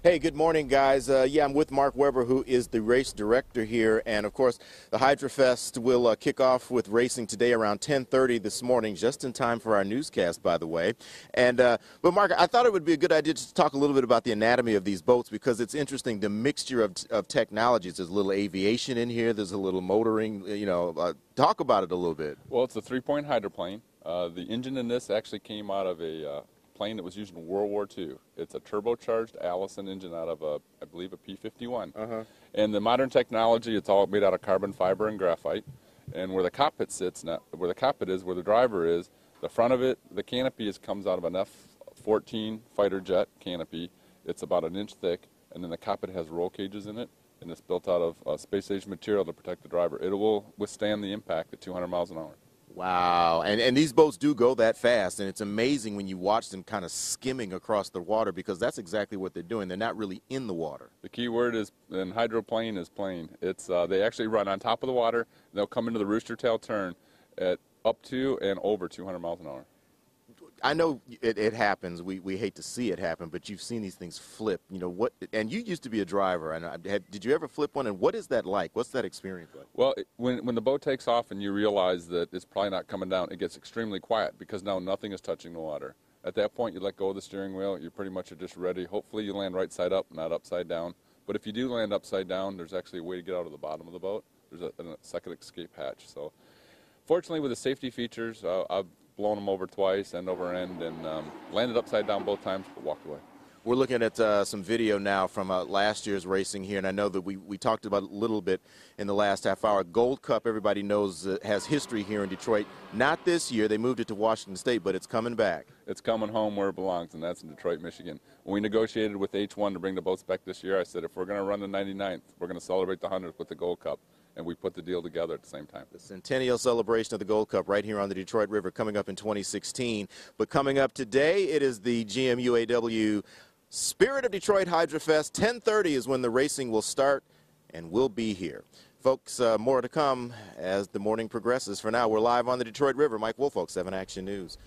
Hey, good morning, guys. Yeah, I'm with Mark Weber, who is the race director here. And, of course, the Hydrofest will kick off with racing today around 10:30 this morning, just in time for our newscast, by the way. And but, Mark, I thought it would be a good idea to talk a little bit about the anatomy of these boats because it's interesting, the mixture of technologies. There's a little aviation in here. There's a little motoring. Talk about it a little bit. Well, it's a three-point hydroplane. The engine in this actually came out of a plane that was used in World War II. It's a turbocharged Allison engine out of, I believe, a P-51. And the modern technology, it's all made out of carbon fiber and graphite. And where the cockpit sits, now, where the cockpit is, where the driver is, the front of it, the canopy comes out of an F-14 fighter jet canopy. It's about an inch thick, and then the cockpit has roll cages in it, and it's built out of space-age material to protect the driver. It will withstand the impact at 200 miles an hour. Wow, and these boats do go that fast, and it's amazing when you watch them kind of skimming across the water because that's exactly what they're doing. They're not really in the water. The key word in hydroplane is plane. It's they actually run on top of the water. They'll come into the rooster tail turn at up to and over 200 miles an hour. I know it happens. We hate to see it happen, but you've seen these things flip. You know what? And you used to be a driver. And did you ever flip one? And what is that like? What's that experience like? Well, when the boat takes off and you realize that it's probably not coming down, it gets extremely quiet because now nothing is touching the water. At that point, you let go of the steering wheel. You pretty much are just ready. Hopefully, you land right side up, not upside down. But if you do land upside down, there's actually a way to get out of the bottom of the boat. There's a second escape hatch. So, fortunately, with the safety features, I've blown them over twice, end over end, and landed upside down both times, but walked away. We're looking at some video now from last year's racing here, and I know that we talked about it a little bit in the last half hour. Gold Cup, everybody knows, has history here in Detroit. Not this year. They moved it to Washington State, but it's coming back. It's coming home where it belongs, and that's in Detroit, Michigan. When we negotiated with H1 to bring the boats back this year, I said, if we're going to run the 99th, we're going to celebrate the 100th with the Gold Cup. And we put the deal together at the same time. The centennial celebration of the Gold Cup right here on the Detroit River coming up in 2016. But coming up today, it is the GMUAW Spirit of Detroit Hydrofest. 10:30 is when the racing will start, and we'll be here. Folks, more to come as the morning progresses. For now, we're live on the Detroit River. Mike Woolfolk, 7 Action News.